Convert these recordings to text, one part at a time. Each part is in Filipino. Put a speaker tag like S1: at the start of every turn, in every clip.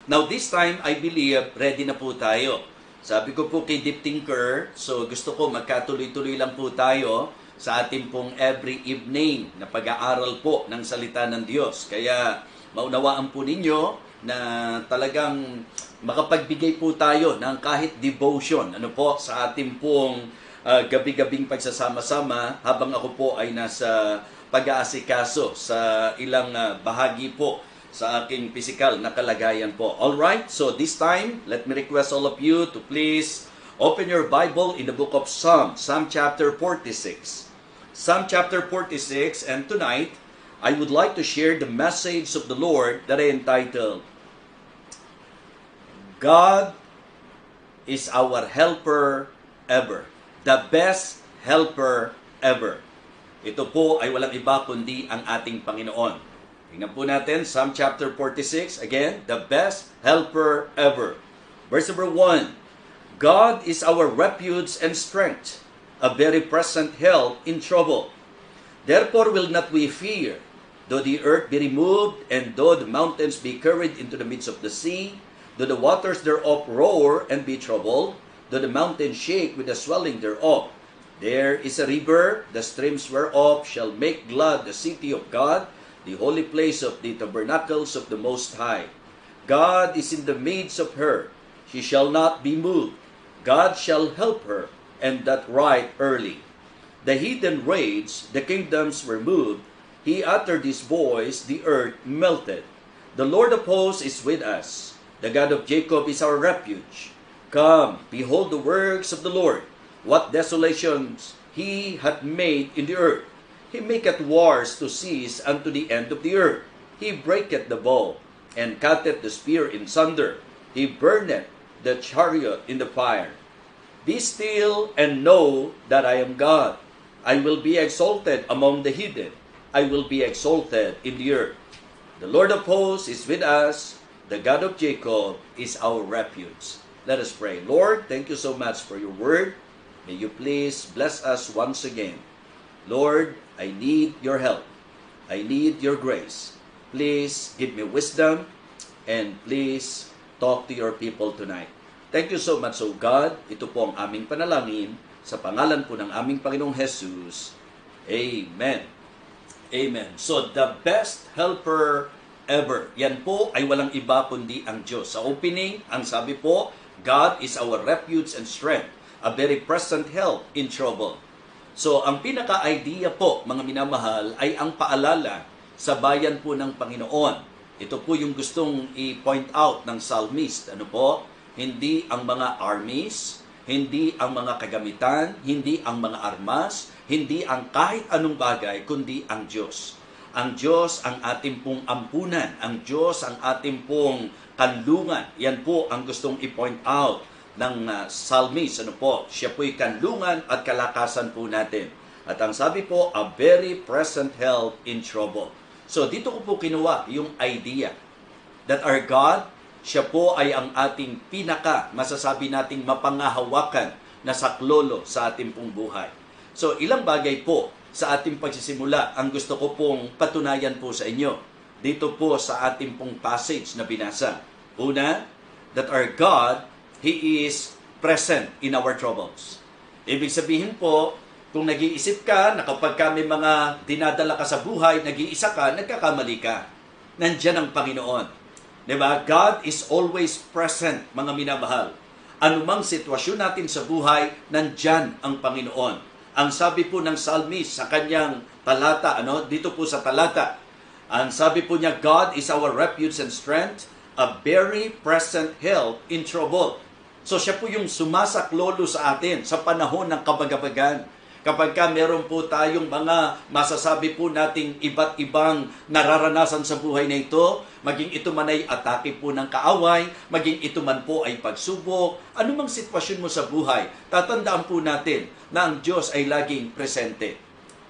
S1: Now this time, I believe, ready na po tayo. Sabi ko po kay Deep Thinker, so gusto ko magkatuloy-tuloy lang po tayo sa ating pong every evening na pag-aaral po ng salita ng Diyos. Kaya maunawaan po ninyo na talagang makapagbigay po tayo ng kahit devotion sa ating pong gabi-gabing pagsasama-sama habang ako po ay nasa pag-aasikaso sa ilang bahagi po sa aking physical na kalagayan po. Alright, so this time, let me request all of you to please open your Bible in the book of Psalm chapter 46. Psalm chapter 46, and tonight, I would like to share the message of the Lord that I entitled, God is our helper ever. The best helper ever. Ito po ay walang iba kundi ang ating Panginoon. Tingnan po natin, Psalm chapter 46, again, the best helper ever. Verse number 1, God is our refuge and strength, a very present help in trouble. Therefore will not we fear, though the earth be removed, and though the mountains be carried into the midst of the sea, though the waters thereof roar and be troubled, though the mountains shake with the swelling thereof. There is a river, the streams whereof shall make glad the city of God, the holy place of the tabernacles of the Most High. God is in the midst of her. She shall not be moved. God shall help her, and that right early. The heathen raged, the kingdoms were moved. He uttered his voice, the earth melted. The Lord of hosts is with us. The God of Jacob is our refuge. Come, behold the works of the Lord. What desolations he hath made in the earth. He maketh wars to cease unto the end of the earth. He breaketh the bow, and cutteth the spear in sunder. He burneth the chariot in the fire. Be still, and know that I am God. I will be exalted among the heathen. I will be exalted in the earth. The Lord of hosts is with us. The God of Jacob is our refuge. Let us pray. Lord, thank you so much for your word. May you please bless us once again. Lord, I need your help. I need your grace. Please give me wisdom, and please talk to your people tonight. Thank you so much, O God. Ito po ang aming panalangin sa pangalan po ng aming Panginoong Jesus. Amen. Amen. So, the best helper ever. Yan po ay walang iba kundi ang Diyos. Sa opening, ang sabi po, God is our refuge and strength, a very present help in trouble. So, ang pinaka-idea po, mga minamahal, ay ang paalala sa bayan po ng Panginoon. Ito po yung gustong i-point out ng psalmist. Ano po? Hindi ang mga armies, hindi ang mga kagamitan, hindi ang mga armas, hindi ang kahit anong bagay, kundi ang Diyos. Ang Diyos ang ating pong ampunan. Ang Diyos ang ating pong kanlungan. Yan po ang gustong i-point out ng psalmist. Ano po? Siya po'y kanlungan at kalakasan po natin. At ang sabi po, a very present help in trouble. So dito ko po kinuha yung idea that our God, siya po ay ang ating pinaka, masasabi nating mapangahawakan na saklolo sa ating pong buhay. So ilang bagay po sa ating pagsisimula ang gusto ko pong patunayan po sa inyo dito po sa ating pong passage na binasa. Una, that our God, He is present in our troubles. Ibig sabihin po, kung nag-iisip ka na kapag may mga dinadala ka sa buhay, nag-iisa ka, nagkakamali ka. Nandiyan ang Panginoon. Diba? God is always present, mga minamahal. Anumang sitwasyon natin sa buhay, nandiyan ang Panginoon. Ang sabi po ng psalmist sa kanyang talata, dito po sa talata, ang sabi po niya, God is our refuge and strength, a very present help in trouble. So siya po yung sumasaklolo sa atin sa panahon ng kabagabagan. Kapag meron po tayong mga masasabi po nating iba't ibang nararanasan sa buhay na ito, maging ito man ay atake po ng kaaway, maging ito man po ay pagsubok, anumang sitwasyon mo sa buhay, tatandaan po natin na ang Diyos ay laging presente.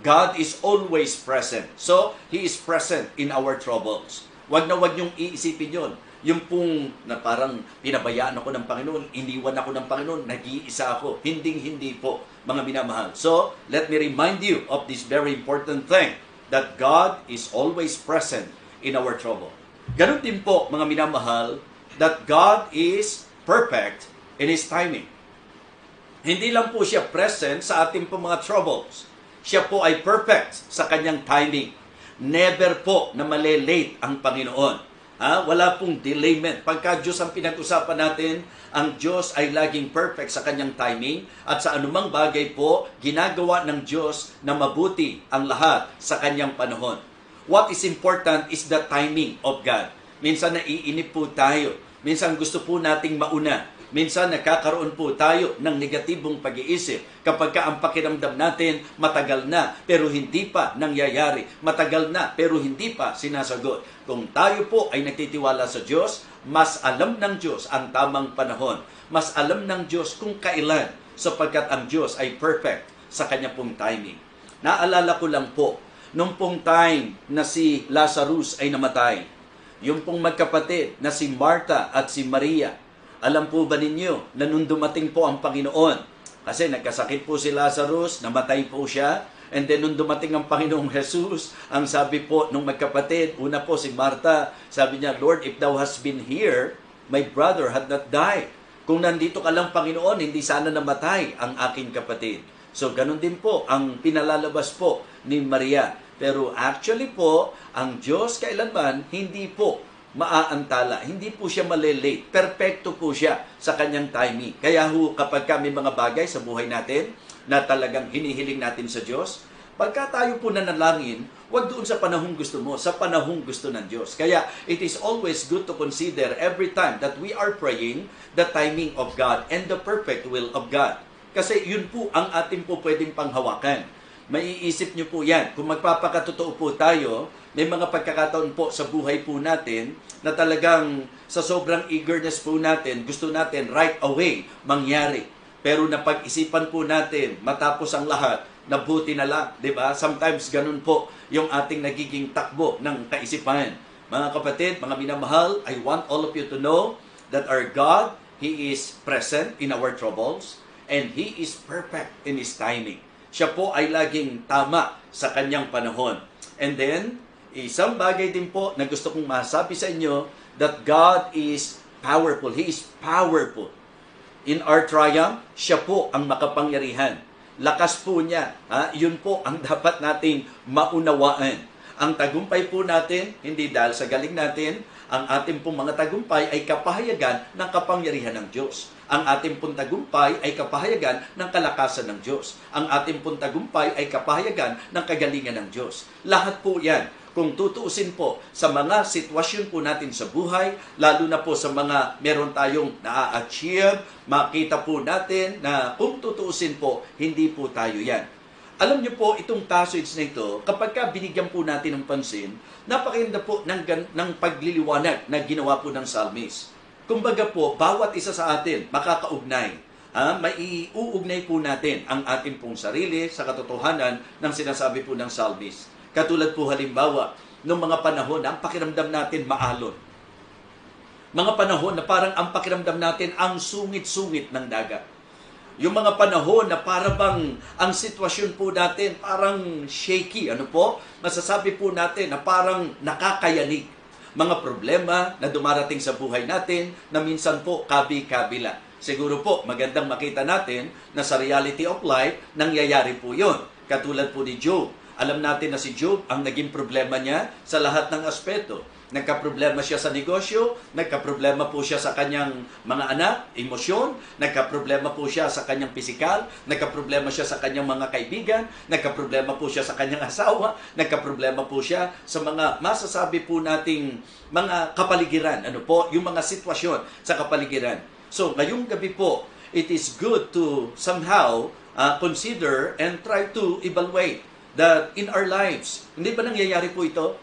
S1: God is always present. So, He is present in our troubles. Wag na wag niyong iisipin yon. Yung pong na parang pinabayaan ako ng Panginoon, iniwan ako ng Panginoon, nag-iisa ako. Hindi po, mga minamahal. So, let me remind you of this very important thing, that God is always present in our trouble. Ganun din po, mga minamahal, that God is perfect in His timing. Hindi lang po siya present sa ating po mga troubles. Siya po ay perfect sa kanyang timing. Never po na malilate ang Panginoon. Wala pong delayment. Pagka Diyos ang pinag-usapan natin, ang Diyos ay laging perfect sa kanyang timing at sa anumang bagay po, ginagawa ng Diyos na mabuti ang lahat sa kanyang panahon. What is important is the timing of God. Minsan naiinip po tayo. Minsan gusto po nating mauna. Minsan nakakaroon po tayo ng negatibong pag-iisip kapag ang pakiramdam natin matagal na pero hindi pa nangyayari. Matagal na pero hindi pa sinasagot. Kung tayo po ay nagtitiwala sa Diyos, mas alam ng Diyos ang tamang panahon. Mas alam ng Diyos kung kailan sapagkat ang Diyos ay perfect sa kanya pong timing. Naalala ko lang po, nung pong time na si Lazarus ay namatay, yung pong magkapatid na si Martha at si Maria, alam po ba ninyo na nung dumating po ang Panginoon, kasi nagkasakit po si Lazarus, namatay po siya, and then nung dumating ang Panginoong Jesus, ang sabi po nung magkapatid, una po si Martha, sabi niya, Lord, if thou hast been here, my brother had not died. Kung nandito ka lang, Panginoon, hindi sana namatay ang aking kapatid. So, ganun din po ang pinalalabas po ni Maria. Pero actually po, ang Diyos kailanman hindi po maaantala. Hindi po siya malilate. Perfecto po siya sa kanyang timing. Kaya kapag may mga bagay sa buhay natin na talagang hinihiling natin sa Diyos, pagka tayo po nanalangin, huwag doon sa panahong gusto mo, sa panahong gusto ng Diyos. Kaya it is always good to consider every time that we are praying the timing of God and the perfect will of God. Kasi yun po ang ating po pwedeng panghawakan. Maiisip nyo po yan. Kung magpapakatotoo po tayo, may mga pagkakataon po sa buhay po natin na talagang sa sobrang eagerness po natin, gusto natin right away mangyari. Pero napag-isipan po natin, matapos ang lahat, nabuti na lang, di ba? Sometimes ganun po yung ating nagiging takbo ng kaisipan. Mga kapatid, mga minamahal, I want all of you to know that our God, He is present in our troubles and He is perfect in His timing. Siya po ay laging tama sa kanyang panahon. And then, isang bagay din po na gusto kong masabi sa inyo, that God is powerful. He is powerful. In our triumph, siya po ang makapangyarihan. Lakas po niya. Yun po ang dapat nating maunawaan. Ang tagumpay po natin, hindi dahil sa galing natin, ang ating pong mga tagumpay ay kapahayagan ng kapangyarihan ng Diyos. Ang ating pong tagumpay ay kapahayagan ng kalakasan ng Diyos. Ang ating pong tagumpay ay kapahayagan ng kagalingan ng Diyos. Lahat po yan, kung tutuusin po sa mga sitwasyon po natin sa buhay, lalo na po sa mga meron tayong na-achieve, makita po natin na kung tutuusin po, hindi po tayo yan. Alam niyo po, itong passage na ito, kapag binigyan po natin ng pansin, napakaganda po ng pagliliwanag na ginawa po ng psalmist. Kumbaga po, bawat isa sa atin makakaugnay. Maiuugnay po natin ang ating pong sarili sa katotohanan ng sinasabi po ng psalmist. Katulad po halimbawa, noong mga panahon na ang pakiramdam natin maalon. Mga panahon na parang ang pakiramdam natin ang sungit-sungit ng dagat. Yung mga panahon na parang ang sitwasyon po natin parang shaky. Masasabi po natin na parang nakakayanig. Mga problema na dumarating sa buhay natin na minsan po kabi-kabila. Siguro po magandang makita natin na sa reality of life, nangyayari po yun. Katulad po ni Job. Alam natin na si Job, ang naging problema niya sa lahat ng aspeto. Nagkaproblema siya sa negosyo, nagkaproblema po siya sa kanyang mga anak, emosyon, nagkaproblema po siya sa kanyang pisikal, nagkaproblema siya sa kanyang mga kaibigan, nagkaproblema po siya sa kanyang asawa, nagkaproblema po siya sa mga masasabi po nating mga kapaligiran, yung mga sitwasyon sa kapaligiran. So, ngayong gabi po, it is good to somehow consider and try to evaluate that in our lives, hindi ba nangyayari po ito?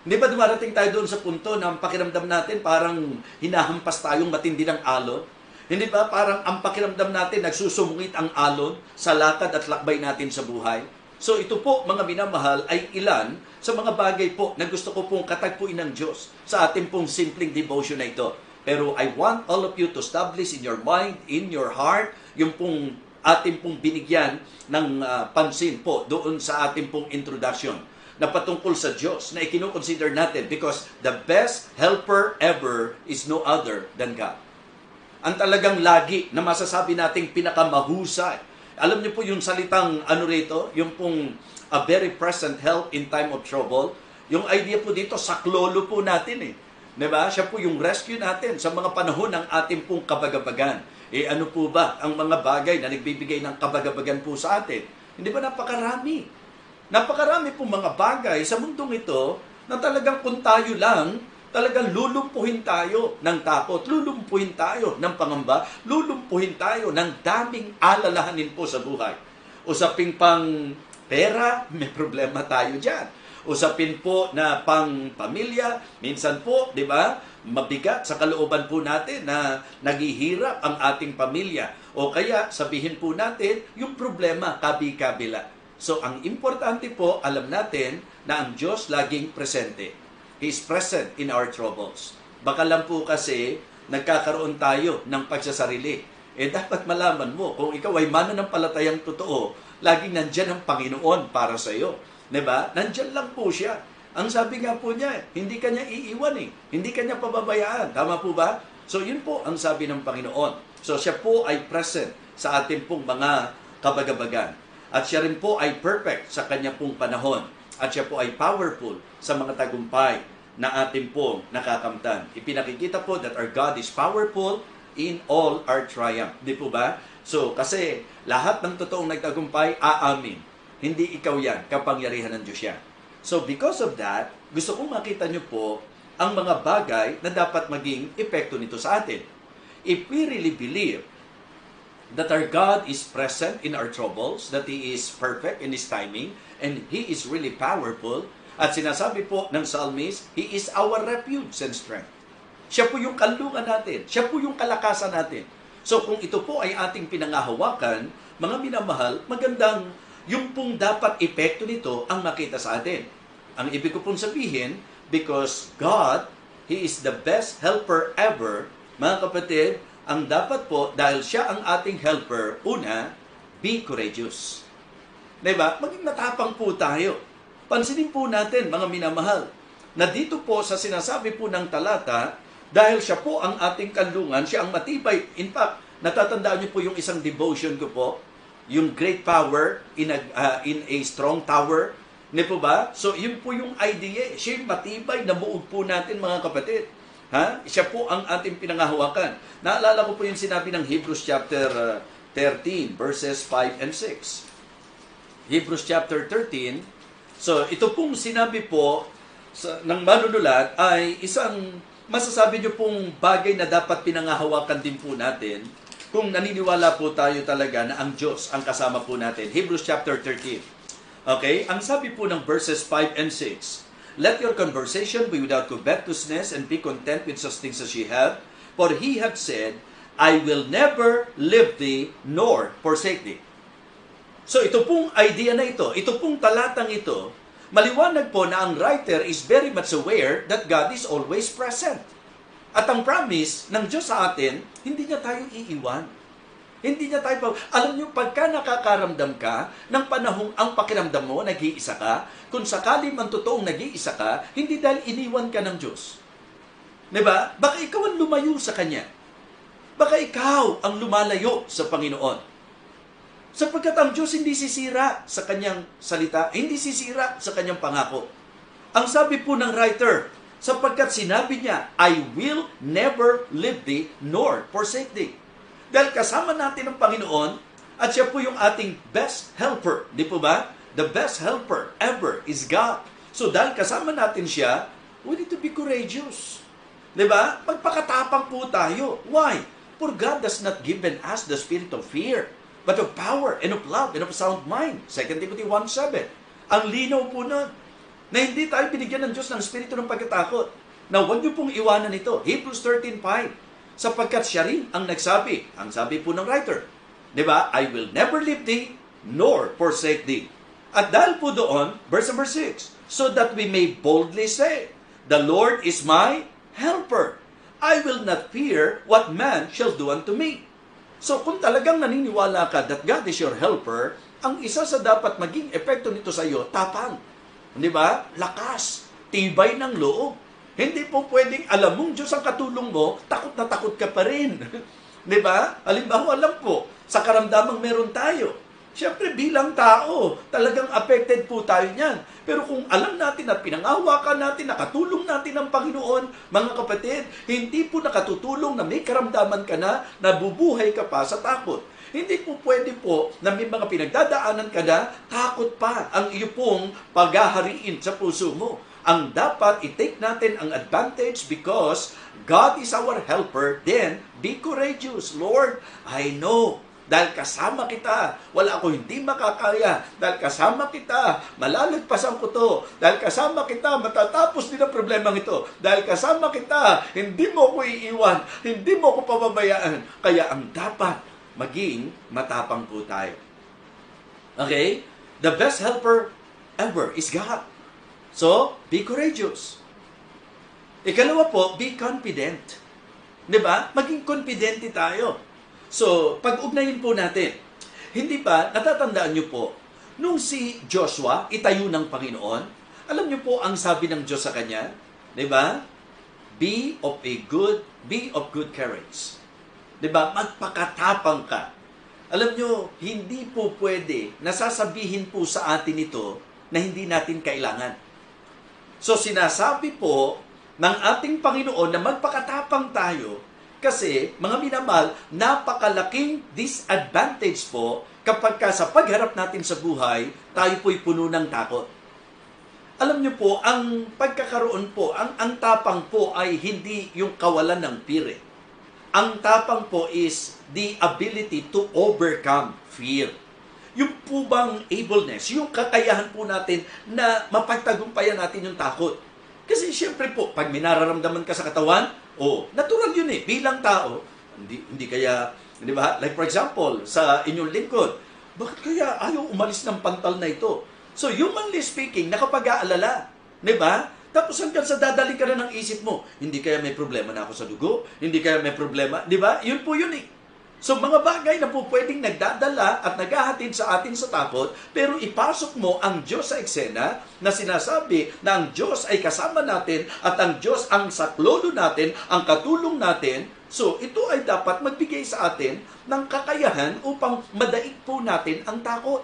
S1: Hindi ba dumarating tayo doon sa punto na ang pakiramdam natin parang hinahampas tayong matindi ng alon? Hindi ba parang ang pakiramdam natin nagsusumungit ang alon sa lakad at lakbay natin sa buhay? So ito po, mga minamahal, ay ilan sa mga bagay po na gusto ko pong katagpuin ng Diyos sa ating pong simpleng devotion na ito. Pero I want all of you to establish in your mind, in your heart, yung pong ating pong binigyan ng pansin po doon sa ating pong introduction. na patungkol sa Diyos na ikinukonsider natin because the best helper ever is no other than God. Ang talagang lagi na masasabi nating pinakamahusay. Alam niyo po yung salitang ano rito, yung pong a very present help in time of trouble. Yung idea po dito, saklolo po natin eh. Diba? Siya po yung rescue natin sa mga panahon ng ating pong kabagabagan. Ano po ba ang mga bagay na nagbibigay ng kabagabagan po sa atin? Hindi ba napakarami? Napakarami po mga bagay sa mundong ito na talagang kung tayo lang, talagang lulumpuhin tayo ng takot, lulumpuhin tayo ng pangamba, lulumpuhin tayo ng daming alalahanin po sa buhay. Usaping pang pera, may problema tayo dyan. Usapin po na pang pamilya, minsan po, di ba, mabigat sa kalooban po natin na naghihirap ang ating pamilya. O kaya sabihin po natin, yung problema kabi-kabila. So ang importante po, alam natin na ang Diyos laging presente. He is present in our troubles. Baka lang po kasi nagkakaroon tayo ng pagsasarili. Dapat malaman mo, kung ikaw ay mananampalatayang totoo, laging nandyan ang Panginoon para sa iyo. Diba? Nandyan lang po siya. Ang sabi nga po niya, hindi kanya iiwan eh. Hindi kanya pababayaan. Tama po ba? So yun po ang sabi ng Panginoon. So siya po ay present sa ating pong mga kabagabagan. At siya rin po ay perfect sa kanya pong panahon. At siya po ay powerful sa mga tagumpay na ating pong nakakamtan. Ipinakikita po that our God is powerful in all our triumph. Di po ba? So kasi lahat ng totoong nagtagumpay, aamin. Hindi ikaw yan, kapangyarihan ng Diyos yan. So because of that, gusto kong makita nyo po ang mga bagay na dapat maging epekto nito sa atin. If we really believe that our God is present in our troubles, that He is perfect in His timing, and He is really powerful, at sinasabi po ng psalmist, He is our refuge and strength. Siya po yung kanlungan natin. Siya po yung kalakasan natin. So kung ito po ay ating pinangahawakan, mga minamahal, magandang yung pong dapat epekto nito ang makita sa atin. Ang ibig ko pong sabihin, because God, He is the best helper ever, mga kapatid, ang dapat po, dahil siya ang ating helper, una, be courageous. Diba? Maging matapang po tayo. Pansinin po natin, mga minamahal, na dito po sa sinasabi po ng talata, dahil siya po ang ating kanlungan, siya ang matibay. In fact, natatandaan niyo po yung isang devotion ko po, yung great power in a strong tower. Hindi po ba? So, yun po yung idea. Siya yung matibay na muog po natin, mga kapatid. Siya po ang ating pinangahawakan. Naalala ko po yung sinabi ng Hebrews chapter 13, verses 5 and 6. Hebrews chapter 13. So, ito pong sinabi po ng manunulat ay isang masasabi nyo pong bagay na dapat pinangahawakan din po natin kung naniniwala po tayo talaga na ang Diyos ang kasama po natin. Hebrews chapter 13. Okay? Ang sabi po ng verses 5 and 6, let your conversation be without covetousness and be content with such things as ye have. For He hath said, I will never leave thee nor forsake thee. So ito pong idea na ito pong talatang ito, maliwanag po na ang writer is very much aware that God is always present. At ang promise ng Diyos sa atin, hindi niya tayo iiwan. Hindi niya tayo, alam niyo, pagka nakakaramdam ka ng panahong ang pakiramdam mo, nag-iisa ka, kung sakali man totoong nag-iisa ka, hindi dahil iniwan ka ng Diyos. Diba? Baka ikaw ang lumayo sa Kanya. Baka ikaw ang lumalayo sa Panginoon. Sapagkat ang Diyos hindi sisira sa Kanyang salita, hindi sisira sa Kanyang pangako. Ang sabi po ng writer, sapagkat sinabi niya, I will never leave thee nor forsake thee. Dahil kasama natin ang Panginoon at siya po yung ating best helper. Di po ba? The best helper ever is God. So dahil kasama natin siya, we need to be courageous. Di ba? Magpakatapang po tayo. Why? For God does not given us the spirit of fear, but of power and of love and of sound mind. 2 Timothy 1:7. Ang linaw po nun, na hindi tayo binigyan ng Diyos ng espiritu ng pagkatakot. Na huwag niyo pong iwanan ito. Hebrews 13:5. Sapagkat siya rin ang nagsabi. Ang sabi po ng writer. Diba? I will never leave thee, nor forsake thee. At dahil po doon, verse number 6. So that we may boldly say, the Lord is my helper. I will not fear what man shall do unto me. So kung talagang naniniwala ka that God is your helper, ang isa sa dapat maging epekto nito sa iyo, tapang. Di ba? Lakas, tibay ng loob. Hindi po pwedeng alam mong Diyos ang katulong mo, takot na takot ka pa rin. Di ba? Halimbawa lang po, sa karamdamang meron tayo. Siyempre bilang tao, talagang affected po tayo niyan. Pero kung alam natin at pinangahawakan natin, nakatulong natin ang Panginoon, mga kapatid, hindi po nakatutulong na may karamdaman ka na, nabubuhay ka pa sa takot. Hindi po pwede po na may mga pinagdadaanan ka na, takot pa ang iyo pong paghahariin sa puso mo. Ang dapat i-take natin ang advantage because God is our helper, then be courageous. Lord, I know, dahil kasama kita, wala ako hindi makakaya. Dahil kasama kita, malalagpasan ko to. Dahil kasama kita, matatapos din ang problemang ito. Dahil kasama kita, hindi mo ko iiwan, hindi mo ko pababayaan. Kaya ang dapat, maging matapang po tayo. Okay? The best helper ever is God. So, be courageous. Ikalawa po, be confident. Diba? Maging confidente tayo. So, pag-ugnayin po natin, hindi ba, natatandaan niyo po, nung si Joshua, itayo ng Panginoon, alam niyo po ang sabi ng Diyos sa kanya, di ba? Be of good courage. Di ba? Magpakatapang ka. Alam niyo, hindi po pwede nasasabihin po sa atin ito na hindi natin kailangan. So, sinasabi po ng ating Panginoon na magpakatapang tayo. Kasi, mga minamahal, napakalaking disadvantage po kapag sa pagharap natin sa buhay, tayo po'y puno ng takot. Alam niyo po, ang pagkakaroon po, ang tapang po ay hindi yung kawalan ng fear. Ang tapang po is the ability to overcome fear. Yung po bang ableness, yung kakayahan po natin na mapagtagumpayan natin yung takot. Kasi siyempre po, pag may nararamdaman ka sa katawan, natural yun eh. Bilang tao, hindi kaya, di ba? Like for example, sa inyong lingkod, bakit kaya ayaw umalis ng pantal na ito? So, humanly speaking, nakapag-aalala. Di ba? Tapos hanggang sa dadaling ka na ng isip mo, hindi kaya may problema na ako sa dugo? Hindi kaya may problema? Di ba? Yun po yun eh. So, mga bagay na po pwedeng nagdadala at naghahatid sa atin sa takot, pero ipasok mo ang Diyos sa eksena na sinasabi na ang Diyos ay kasama natin at ang Diyos ang saklolo natin, ang katulong natin. So, ito ay dapat magbigay sa atin ng kakayahan upang madaig po natin ang takot.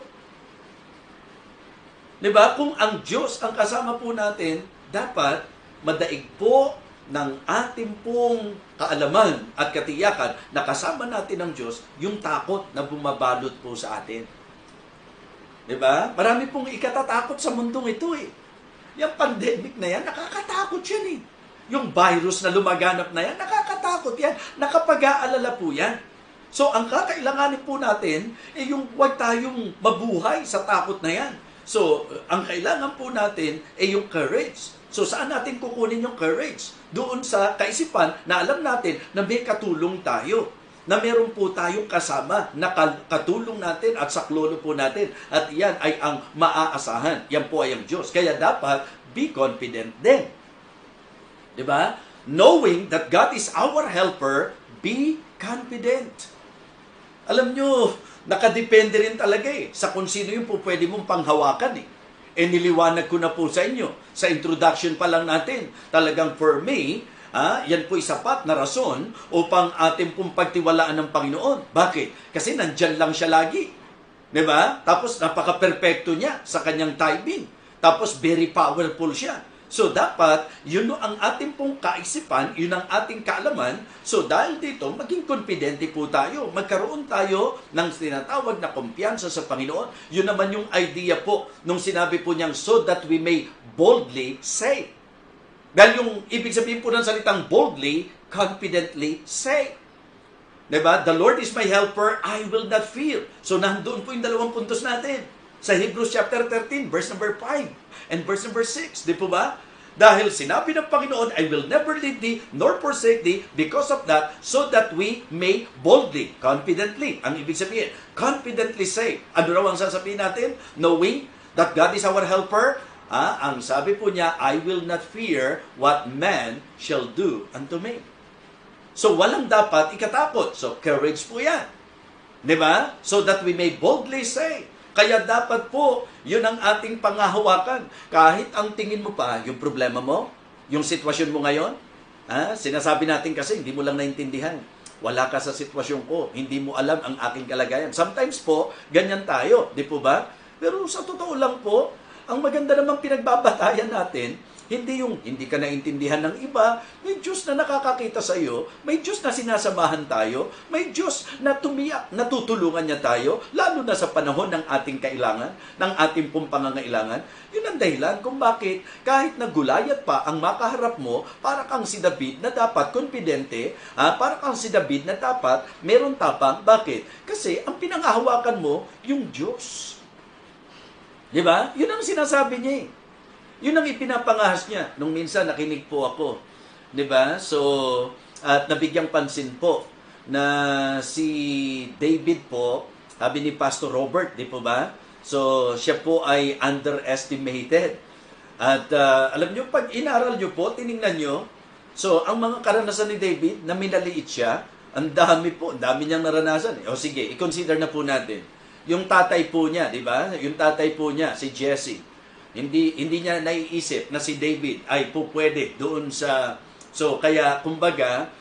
S1: Diba? Kung ang Diyos ang kasama po natin, dapat madaig po ng ating pong kaalaman at katiyakan na kasama natin ng Diyos, yung takot na bumabalot po sa atin. Diba? Marami pong ikatatakot sa mundong ito eh. Yung pandemic na yan, nakakatakot yan eh. Yung virus na lumaganap na yan, nakakatakot yan. Nakapag-aalala po yan. So, ang kakailanganin po natin, yung huwag tayong mabuhay sa takot na yan. So, ang kailangan po natin ay yung courage. So, saan natin kukunin yung courage? Doon sa kaisipan na alam natin na may katulong tayo. Na meron po tayong kasama na katulong natin at saklolo po natin. At yan ay ang maaasahan. Yan po ay ang Diyos. Kaya dapat be confident din. Diba? Knowing that God is our helper, be confident. Alam nyo, nakadepende rin talaga sa kung sino yung po pwede mong panghawakan niliwanag ko na po sa inyo. Sa introduction pa lang natin, talagang for me, yan po sapat na rason upang ating pong pagtiwalaan ng Panginoon. Bakit? Kasi nandyan lang siya lagi. Diba? Tapos napaka-perfecto niya sa kanyang timing. Tapos very powerful siya. So dapat, yun ang ating pong kaisipan, yun ang ating kaalaman. So dahil dito, maging confidente po tayo. Magkaroon tayo ng tinatawag na kumpiyansa sa Panginoon. Yun naman yung idea po nung sinabi po niyang, so that we may boldly say. Dahil yung ibig sabihin po ng salitang boldly, confidently say. Diba? The Lord is my helper, I will not fear. So nandoon po yung dalawang puntos natin. Sa Hebrews chapter 13, verse number 5 and verse number 6. Di po ba? Dahil sinabi ng Panginoon, I will never leave thee nor forsake thee because of that, so that we may boldly, confidently, ang ibig sabihin, confidently say. Ano raw ang sasabihin natin? Knowing that God is our helper, ang sabi po niya, I will not fear what man shall do unto me. So walang dapat ikatakot. So courage po yan. Di ba? So that we may boldly say. Kaya dapat po, yun ang ating pangahawakan. Kahit ang tingin mo pa, yung problema mo, yung sitwasyon mo ngayon, sinasabi natin kasi, hindi mo lang naintindihan. Wala ka sa sitwasyon ko, hindi mo alam ang aking kalagayan. Sometimes po, ganyan tayo, di po ba? Pero sa totoo lang po, ang maganda namang pinagbabatayan natin, hindi yung hindi ka naintindihan ng iba, may Diyos na nakakakita sa iyo, may Diyos na sinasamahan tayo, may Diyos na tumiyak, natutulungan niya tayo, lalo na sa panahon ng ating kailangan, ng ating pong pangangailangan. Yun ang dahilan kung bakit kahit na Gulayat pa ang makaharap mo, para kang si David na dapat kompidente, para kang si David na dapat meron tapang. Bakit? Kasi ang pinangahawakan mo, yung Diyos. Di ba? Yun ang sinasabi niya eh. Yun ang ipinapangahas niya. Nung minsan, nakinig po ako. Diba? So, at nabigyang pansin po na si David po, sabi ni Pastor Robert, di po ba? So, siya po ay underestimated. At alam nyo, pag inaral nyo po, tiningnan nyo, so, ang mga karanasan ni David, na minaliit siya, ang dami po, ang dami niyang naranasan. O sige, i-consider na po natin. Yung tatay po niya, di ba? Yung tatay po niya, si Jesse. Hindi niya naiisip na si David ay pupwede doon sa... So, kaya, kumbaga,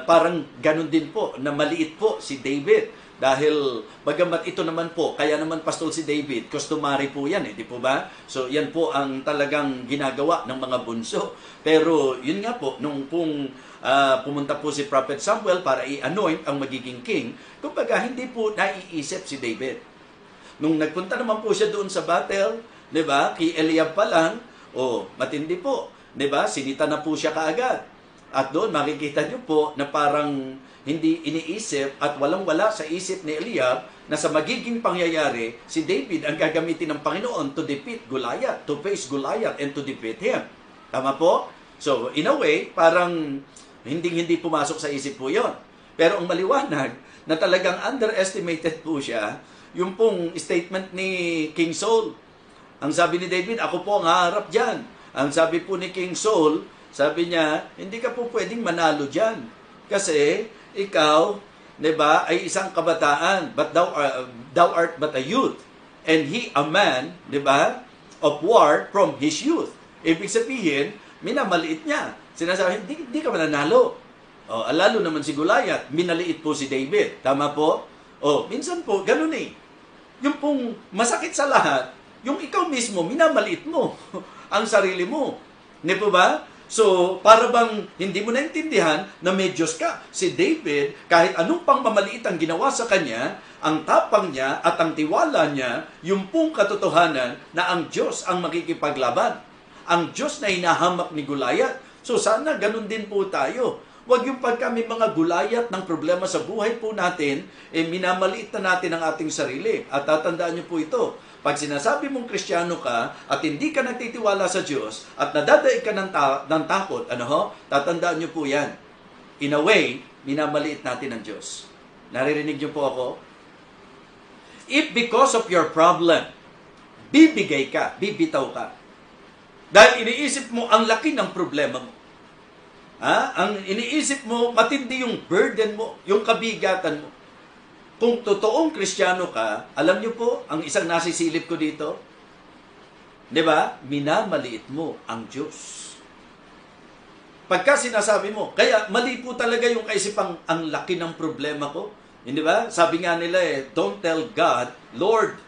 S1: parang ganun din po, na maliit po si David. Dahil, bagamat ito naman po, kaya naman pastol si David, customary po yan, di po ba? So, yan po ang talagang ginagawa ng mga bunso. Pero, yun nga po, nung pumunta po si Prophet Samuel para i-anoint ang magiging king, kumbaga, hindi po naiisip si David. Nung nagpunta naman po siya doon sa battle, 'di ba? Kay Eliab pa lang, matindi po, 'di ba? Sinita na po siya kaagad. At doon makikita niyo po na parang hindi iniisip at walang-wala sa isip ni Eliab na sa magiging pangyayari, si David ang gagamitin ng Panginoon to defeat Goliath, to face Goliath and to defeat him. Tama po? So, in a way, parang hindi pumasok sa isip po 'yon. Pero ang maliwanag na talagang underestimated po siya, yung pong statement ni King Saul. Ang sabi ni David, ako po ang haharap dyan. Ang sabi po ni King Saul, sabi niya, hindi ka po pwedeng manalo dyan. Kasi ikaw, di ba, ay isang kabataan, but thou art but a youth. And he a man, di ba, of war from his youth. Ibig sabihin, minamaliit niya. Sinasabi, hindi ka mananalo. Lalo naman si Goliath, minaliit po si David. Tama po? Minsan po, ganun eh. Yung pong masakit sa lahat, yung ikaw mismo, minamaliit mo ang sarili mo. Hindi po ba? So, para bang hindi mo naintindihan na may Diyos ka. Si David, kahit anong pang mamaliit ang ginawa sa kanya, ang tapang niya at ang tiwala niya, yung pong katotohanan na ang Diyos ang makikipaglaban. Ang Diyos na hinahamak ni Goliath. So, sana ganun din po tayo. Huwag yung pag kami mga Goliath ng problema sa buhay po natin, minamaliit na natin ang ating sarili. At tatandaan niyo po ito, pag sinasabi mong Kristiyano ka at hindi ka nagtitiwala sa Diyos at nadadaig ka ng takot, tatandaan niyo po yan. In a way, minamaliit natin ang Diyos. Naririnig niyo po ako? If because of your problem, bibigay ka, bibitaw ka, dahil iniisip mo ang laki ng problema mo, ang iniisip mo, matindi yung burden mo, yung kabigatan mo. Kung totoong Kristiyano ka, alam niyo po, ang isang nasisilip ko dito, di ba? Minamaliit mo ang Diyos. Pagka sinasabi mo, kaya mali po talaga yung kaisipang ang laki ng problema ko. Hindi ba? Sabi nga nila don't tell God, Lord,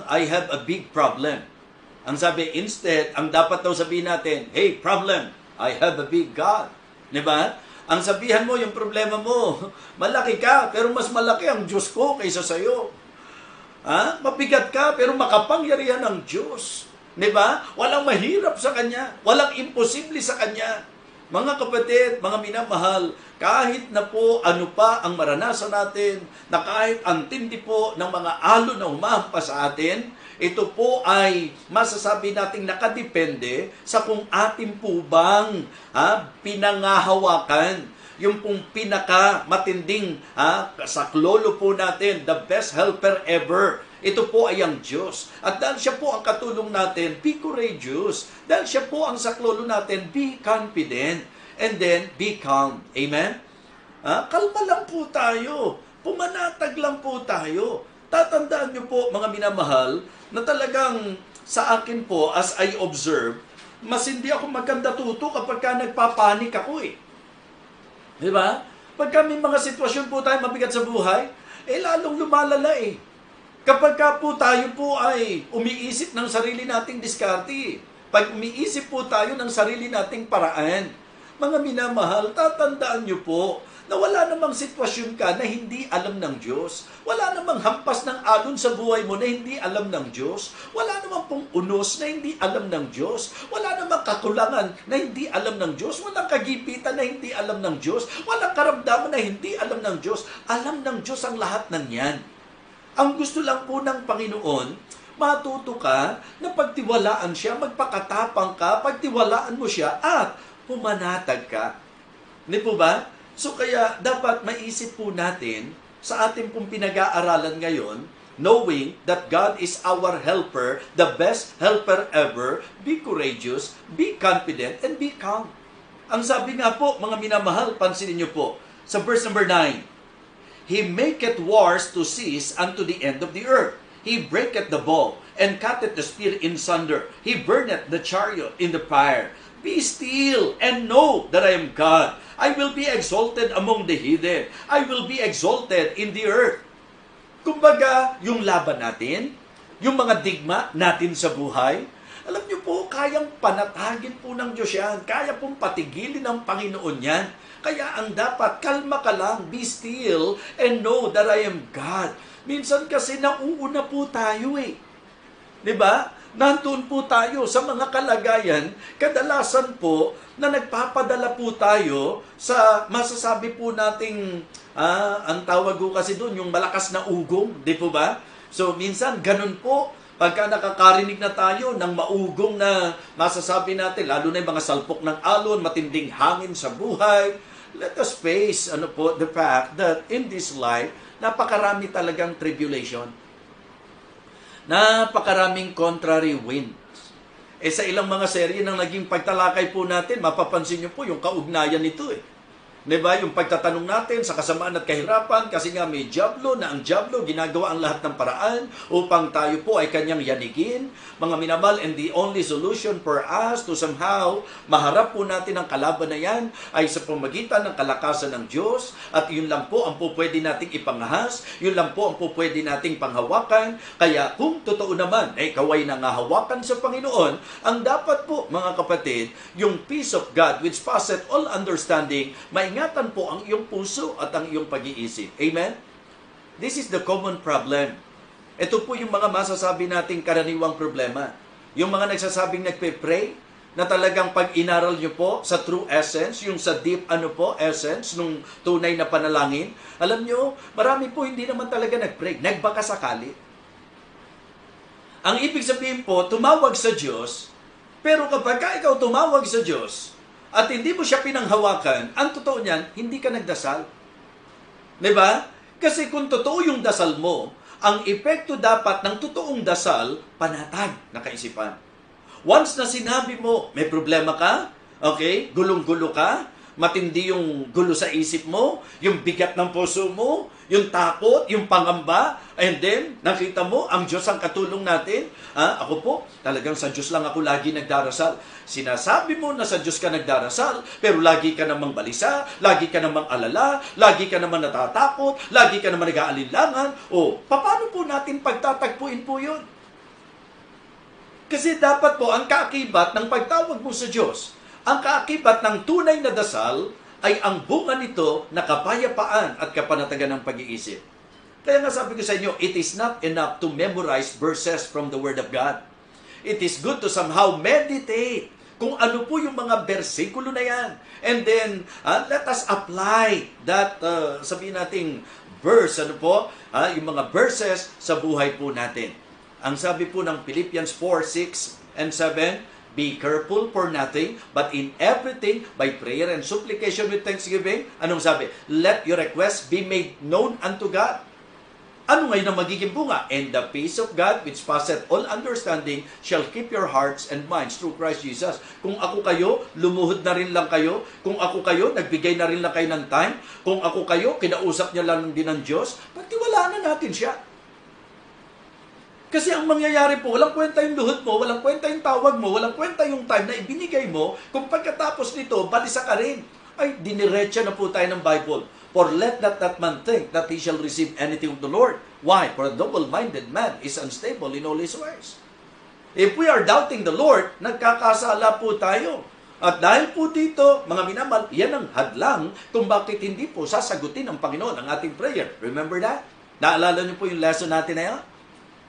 S1: I have a big problem. Ang sabi, instead, ang dapat daw sabihin natin, hey, problem, I have a big God. Di ba? Ang sabihan mo, yung problema mo, malaki ka, pero mas malaki ang Diyos ko kaysa sa'yo. Mabigat ka, pero makapangyarihan ang Diyos. Di ba? Walang mahirap sa Kanya. Walang imposible sa Kanya. Mga kapatid, mga minamahal, kahit na po ano pa ang maranasan natin, na kahit ang tindi po ng mga alon na humahampas sa atin, ito po ay masasabi nating nakadepende sa kung atin po bang pinangahawakan yung pong pinaka matinding saklolo po natin, the best helper ever. Ito po ay ang Diyos. At dahil siya po ang katulong natin, be courageous. Dahil siya po ang saklolo natin, be confident. And then, be calm. Amen? Kalma lang po tayo. Pumanatag lang po tayo. tatandaan nyo po, mga minamahal, na talagang sa akin po, as I observe, mas hindi ako maganda tuto kapag ka nagpapanik ako eh. Di ba? Pagka may mga sitwasyon po tayo mabigat sa buhay, lalong lumalala eh. Kapag ka po tayo po ay umiisip ng sarili nating diskarte, pag umiisip po tayo ng sarili nating paraan, mga minamahal, tatandaan nyo po na wala namang sitwasyon ka na hindi alam ng Diyos. Wala namang hampas ng alon sa buhay mo na hindi alam ng Diyos. Wala namang pong unos na hindi alam ng Diyos. Wala namang kakulangan na hindi alam ng Diyos. Walang kagipitan na hindi alam ng Diyos. Walang karamdaman na hindi alam ng Diyos. Alam ng Diyos ang lahat ng yan. Ang gusto lang po ng Panginoon, matuto ka na pagtiwalaan siya, magpakatapang ka, pagtiwalaan mo siya, at pumanatag ka. Hindi po ba? So kaya dapat maisip po natin sa ating pong pinag-aaralan ngayon, knowing that God is our helper, the best helper ever, be courageous, be confident, and be calm. Ang sabi nga po, mga minamahal, pansinin niyo po, sa verse number 9, He maketh wars to cease unto the end of the earth. He breaketh the bow, and cutteth the spear in sunder. He burneth the chariot in the fire. Be still, and know that I am God. I will be exalted among the heathen. I will be exalted in the earth. Kumbaga, yung laban natin, yung mga digma natin sa buhay, alam niyo po, kayang panatagin po ng Diyos yan. Kaya pong patigilin ng Panginoon yan. Kaya ang dapat, kalma ka lang, be still, and know that I am God. Minsan kasi nauuna po tayo eh. 'Di ba? Nandun po tayo sa mga kalagayan, kadalasan po na nagpapadala po tayo sa masasabi po nating, ang tawag ko kasi doon, yung malakas na ugong, di po ba? So minsan ganun po, pagka nakakarinig na tayo ng maugong na masasabi natin, lalo na yung mga salpok ng alon, matinding hangin sa buhay, let us face the fact that in this life, napakarami talagang tribulation. Napakaraming contrary winds. Sa ilang mga serye ng naging pagtalakay po natin, mapapansin nyo po yung kaugnayan nito eh. Diba? Yung pagtatanong natin sa kasamaan at kahirapan, kasi nga may dyablo na ang dyablo ginagawa ang lahat ng paraan upang tayo po ay kanyang yanigin. Mga minamahal, and the only solution for us to somehow maharap po natin ang kalaban na yan ay sa pamagitan ng kalakasan ng Diyos, at yun lang po ang po pwede nating ipangahas, yun lang po ang po pwede nating panghawakan. Kaya kung totoo naman, kaway nangahawakan sa Panginoon, ang dapat po mga kapatid, yung peace of God which passeth all understanding, ingatan po ang iyong puso at ang iyong pag-iisip. Amen? This is the common problem. Ito po yung mga masasabi nating karaniwang problema. Yung mga nagsasabing nagpe-pray, na talagang pag inaral nyo po sa true essence, yung sa deep essence, nung tunay na panalangin, alam nyo, marami po hindi naman talaga nag-pray. Nagbaka sakali. Ang ibig sabihin po, tumawag sa Diyos, pero kapag ikaw tumawag sa Diyos, at hindi mo siya pinanghawakan, ang totoo niyan, hindi ka nagdasal. Diba? Kasi kung totoo yung dasal mo, ang epekto dapat ng totoong dasal, panatag na kaisipan. Once na sinabi mo, may problema ka, okay, gulong-gulo ka, matindi yung gulo sa isip mo, yung bigat ng puso mo, yung takot, yung pangamba, and then, nakita mo, ang Diyos ang katulong natin. Ako po, talagang sa Diyos lang ako lagi nagdarasal. Sinasabi mo na sa Diyos ka nagdarasal, pero lagi ka namang balisa, lagi ka namang alala, lagi ka namang natatakot, lagi ka namang nag-aalinlangan. Paano po natin pagtatagpuin po yun? Kasi dapat po, ang kaakibat ng pagtawag mo sa Diyos, ang kaakibat ng tunay na dasal ay ang bunga nito na kapayapaan at kapanatagan ng pag-iisip. Kaya nga sabi ko sa inyo, it is not enough to memorize verses from the Word of God. It is good to somehow meditate kung ano po yung mga bersikulo na yan. And then, let us apply that, sabihin nating verse, yung mga verses sa buhay po natin. Ang sabi po ng Philippians 4, 6, and 7, be careful for nothing, but in everything, by prayer and supplication with thanksgiving. Anong sabi? Let your requests be made known unto God. Ano ngayon ang magiging bunga? And the peace of God, which passeth all understanding, shall keep your hearts and minds through Christ Jesus. Kung ako kayo, lumuhod na rin lang kayo. Kung ako kayo, nagbigay na rin lang kayo ng time. Kung ako kayo, kinausap niya lang din ng Diyos, pagtiwalaan na natin siya. Kasi ang mangyayari po, walang kwenta yung luhod mo, walang kwenta yung tawag mo, walang kwenta yung time na ibinigay mo, kung pagkatapos nito, balisa ka rin. Ay, diniretsa na po tayo ng Bible. For let not that man think that he shall receive anything of the Lord. Why? For a double-minded man is unstable in all his ways. If we are doubting the Lord, nagkakasala po tayo. At dahil po dito, mga minamahal, yan ang hadlang kung bakit hindi po sasagutin ng Panginoon ang ating prayer. Remember that? Naalala niyo po yung lesson natin na yan?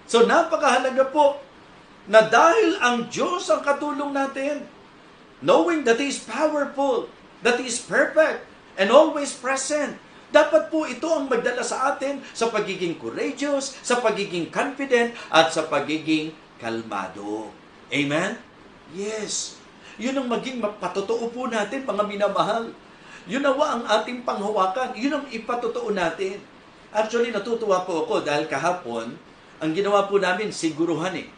S1: So napakahalaga po na dahil ang Diyos ang katulong natin, knowing that He is powerful, that He is perfect, and always present, dapat po ito ang magdala sa atin sa pagiging courageous, sa pagiging confident, at sa pagiging kalmado. Amen? Yes. Yun ang maging patotoo po natin, mga minamahal. Yun nawa ang ating panghawakan. Yun ang ipatotoo natin. Actually, natutuwa po ako dahil kahapon, ang ginawa po namin, siguruhan eh.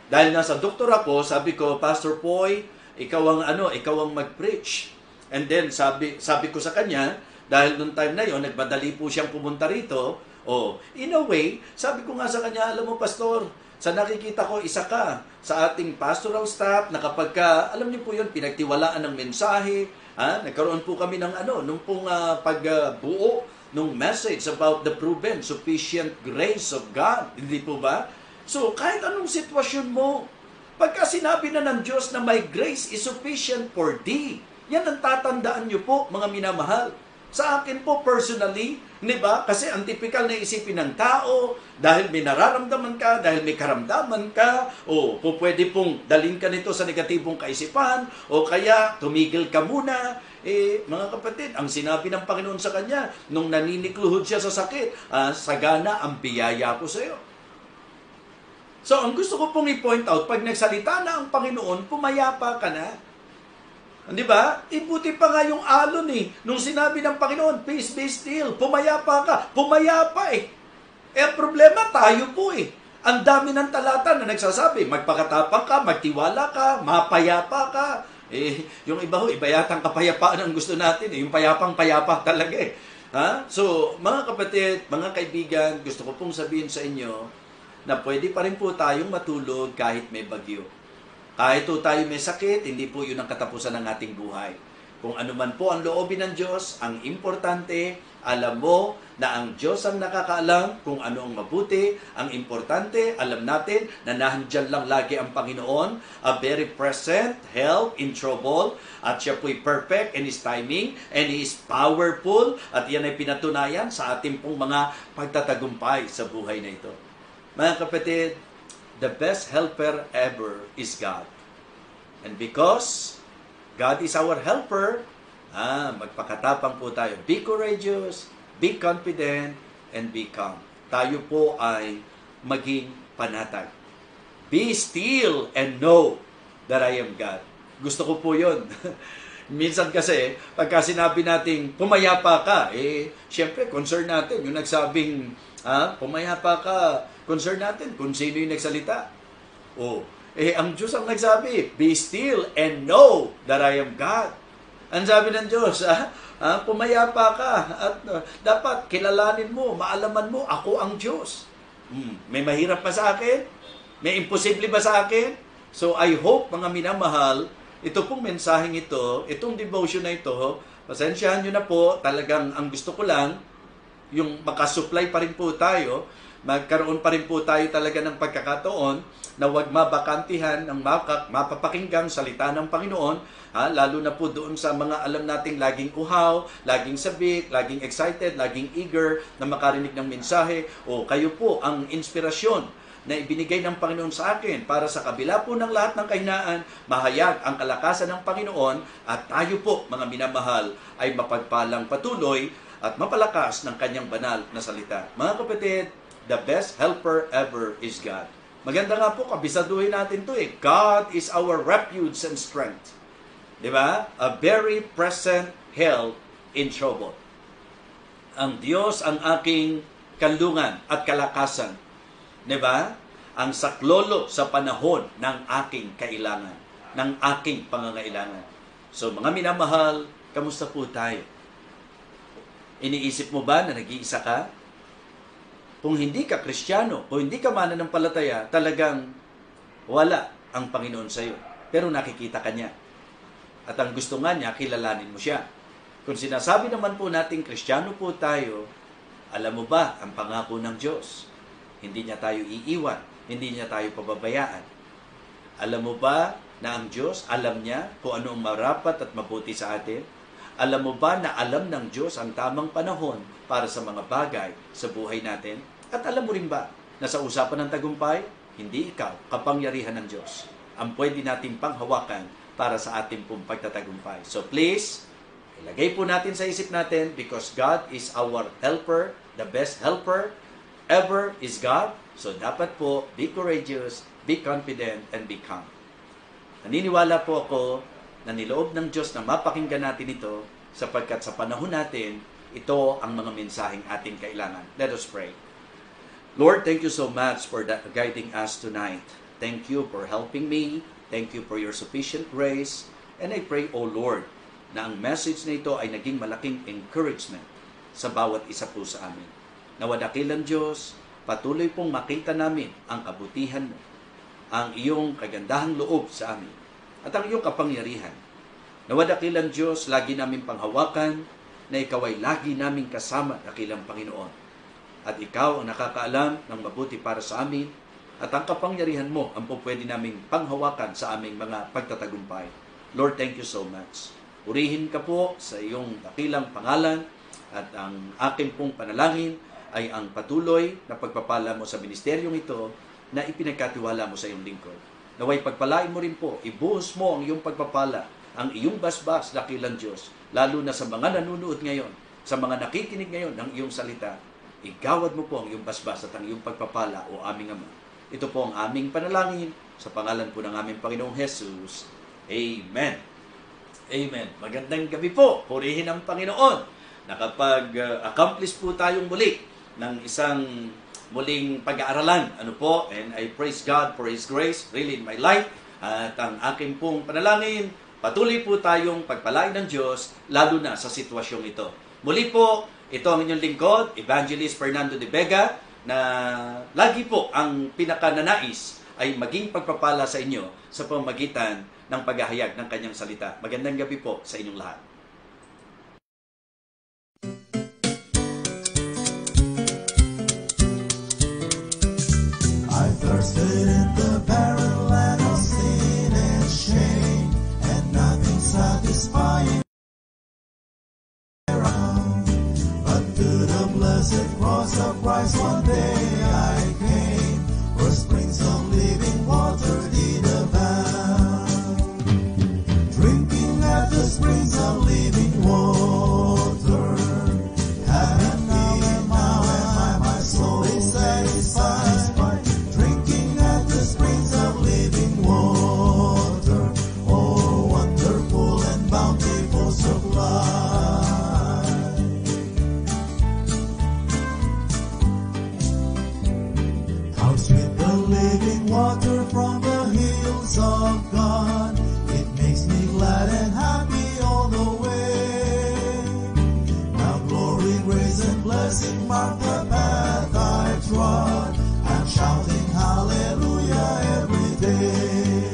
S1: Dahil nasa doktor ako, sabi ko, Pastor Poy, ikaw ang mag-preach. And then, sabi ko sa kanya, dahil noong time na yon, nagmadali po siyang pumunta rito, in a way, sabi ko nga sa kanya, alam mo, Pastor, sa nakikita ko, isa ka sa ating pastoral staff na kapag ka, alam niyo po yun, pinagtiwalaan ng mensahe, nagkaroon po kami ng nung pong pagbuo nung message about the proven sufficient grace of God. Hindi po ba? So, kahit anong sitwasyon mo, pagka sinabi na ng Diyos na my grace is sufficient for thee, yan ang tatandaan niyo po, mga minamahal. Sa akin po, personally, di ba? Kasi ang typical na isipin ng tao, dahil may nararamdaman ka, dahil may karamdaman ka, pwede pong dalhin ka nito sa negatibong kaisipan, o kaya tumigil ka muna. Mga kapatid, ang sinabi ng Panginoon sa kanya, nung naninikluhod siya sa sakit, sagana ang biyaya ko sa iyo. So, ang gusto ko pong i-point out, pag nagsalita na ang Panginoon, pumayapa ka na. Di ba? Ibuti pa nga yung alon nung sinabi ng Panginoon, peace be still, pumayapa ka. Pumayapa ang problema, tayo po Ang dami ng talata na nagsasabi, magpakatapang ka, magtiwala ka, mapayapa ka. Yung iba iba yatang kapayapaan ang gusto natin yung payapang-payapa talaga So, mga kapatid, mga kaibigan, gusto ko pong sabihin sa inyo na pwede pa rin po tayong matulog kahit may bagyo. Kahit po tayo may sakit, hindi po yun ang katapusan ng ating buhay. Kung ano man po ang loobin ng Diyos, ang importante, alam mo na ang Diyos ang nakakaalam kung ano ang mabuti. Ang importante, alam natin na nandyan lang lagi ang Panginoon, a very present help in trouble, at siya po'y perfect in His timing, and He is powerful, at yan ay pinatunayan sa ating pong mga pagtatagumpay sa buhay na ito. Mga kapatid, the best helper ever is God. And because God is our helper, magpakatapang po tayo. Be courageous, be confident, and be calm. Tayo po ay maging panatag. Be still and know that I am God. Gusto ko po yun. Minsan kasi, pagka sinabi natin, pumayapa ka, syempre, concern natin. Yung nagsabing, pumayapa ka, concern natin kung sino yung nagsalita. Ang Diyos ang nagsabi, be still and know that I am God. Ang sabi ng Diyos, pumayapa ka at dapat kilalanin mo, maalaman mo, ako ang Diyos. May mahirap ba sa akin? May imposible ba sa akin? So I hope, mga minamahal, ito pong mensaheng ito, itong devotion na ito, pasensyahan nyo na po, talagang ang gusto ko lang, yung makasupply pa rin po tayo, magkaroon pa rin po tayo talaga ng pagkakataon na huwag mabakantihan ng mapapakinggang salita ng Panginoon, lalo na po doon sa mga alam nating laging uhaw, laging sabik, laging excited, laging eager na makarinig ng mensahe, kayo po ang inspirasyon na ibinigay ng Panginoon sa akin para sa kabila po ng lahat ng kahinaan, mahayag ang kalakasan ng Panginoon at tayo po, mga minamahal, ay mapagpalang patuloy at mapalakas ng kanyang banal na salita. Mga kapatid, the best helper ever is God. Maganda nga po, kabisaduhin natin to God is our refuge and strength. Diba? A very present help in trouble. Ang Diyos ang aking kanlungan at kalakasan. Diba? Ang saklolo sa panahon ng aking kailangan, ng aking pangangailangan. So mga minamahal, kamusta po tayo? Iniisip mo ba na nag-iisa ka? kung hindi ka Kristiyano, kung hindi ka mananampalataya, talagang wala ang Panginoon sa iyo. Pero nakikita ka niya. At ang gusto nga niya, kilalanin mo siya. Kung sinasabi naman po natin, Kristiyano po tayo, alam mo ba ang pangako ng Diyos? Hindi niya tayo iiwan, hindi niya tayo pababayaan. Alam mo ba na ang Diyos, alam niya kung ano ang marapat at mabuti sa atin? Alam mo ba na alam ng Diyos ang tamang panahon para sa mga bagay sa buhay natin? At alam mo rin ba na sa usapan ng tagumpay, hindi ikaw, kapangyarihan ng Diyos, ang pwede natin panghawakan para sa ating pong pagtatagumpay. So please, ilagay po natin sa isip natin, because God is our helper, the best helper ever is God. So dapat po, be courageous, be confident, and be calm. Naniniwala po ako na niloob ng Diyos na mapakinggan natin ito sapagkat sa panahon natin, ito ang mga mensaheng ating kailangan. Let us pray. Lord, thank you so much for guiding us tonight. Thank you for helping me. Thank you for your sufficient grace. And I pray, O Lord, na ang message na ito ay naging malaking encouragement sa bawat isa po sa amin. Nawadakilang Diyos, patuloy pong makita namin ang kabutihan mo, ang iyong kagandahang loob sa amin, at ang iyong kapangyarihan. Nawadakilang Diyos, lagi namin panghawakan na ikaw ay lagi namin kasama, dakilang Panginoon. At ikaw ang nakakaalam ng mabuti para sa amin, at ang kapangyarihan mo ang po pwede naming panghawakan sa aming mga pagtatagumpay. Lord, thank you so much. Purihin ka po sa iyong dakilang pangalan, at ang aking pong panalangin ay ang patuloy na pagpapala mo sa ministeryong ito na ipinagkatiwala mo sa iyong lingkod. Naway pagpalain mo rin po, ibuhos mo ang iyong pagpapala, ang iyong basbas, dakilang Diyos, lalo na sa mga nanunood ngayon, sa mga nakikinig ngayon ng iyong salita. Igawad mo po ang iyong basbas at ang iyong pagpapala, o aming Ama. Ito po ang aming panalangin sa pangalan po ng aming Panginoong Jesus. Amen. Amen. Magandang gabi po. Purihin ang Panginoon. Nakapag-accomplish po tayong muli ng isang muling pag-aaralan. Ano po? And I praise God for His grace really in my life. At ang aking pong panalangin, patuloy po tayong pagpalain ng Diyos, lalo na sa sitwasyong ito. Muli po, ito ang inyong lingkod, Evangelist Fernando de Vega, na lagi po ang pinakananais ay maging pagpapala sa inyo sa pamamagitan ng paghahayag ng kanyang salita. Magandang gabi po sa inyong lahat.
S2: I thirsted in the barren land of sin and shame, and nothing satisfying around. But to the blessed cross of Christ one day I came, where springs of living water did abound. Drinking at the springs of living water, and now am I, my soul is satisfied. Drinking at the springs of living water, oh wonderful and bountiful supply. How sweet the living water from the hills of God. It makes me glad and happy all the way. Now glory, grace, and blessing mark the path I trod. I'm shouting hallelujah every day.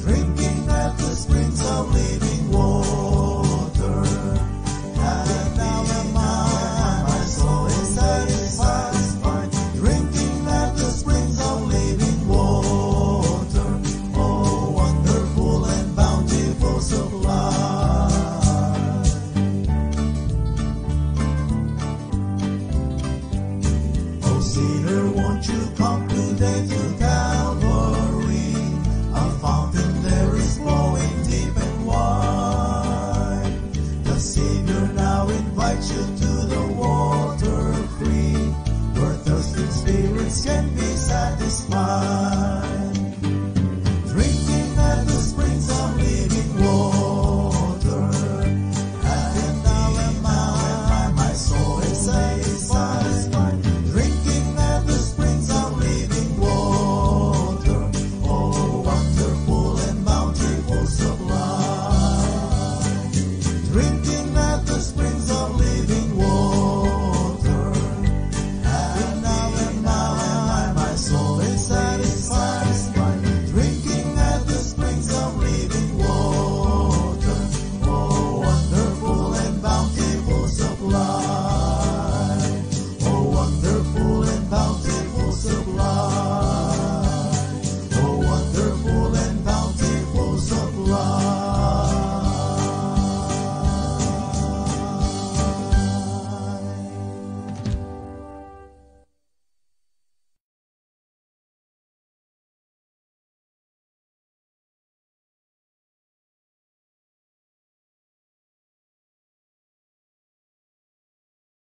S2: Drinking at the springs of living water, and now my soul is satisfied. Drinking at the springs of living water, oh wonderful and bountiful supply. Oh sinner, won't you come today to Calvary? A fountain there is flowing deep and wide. The Savior now invites you to the water free, where thirsting spirits can be satisfied.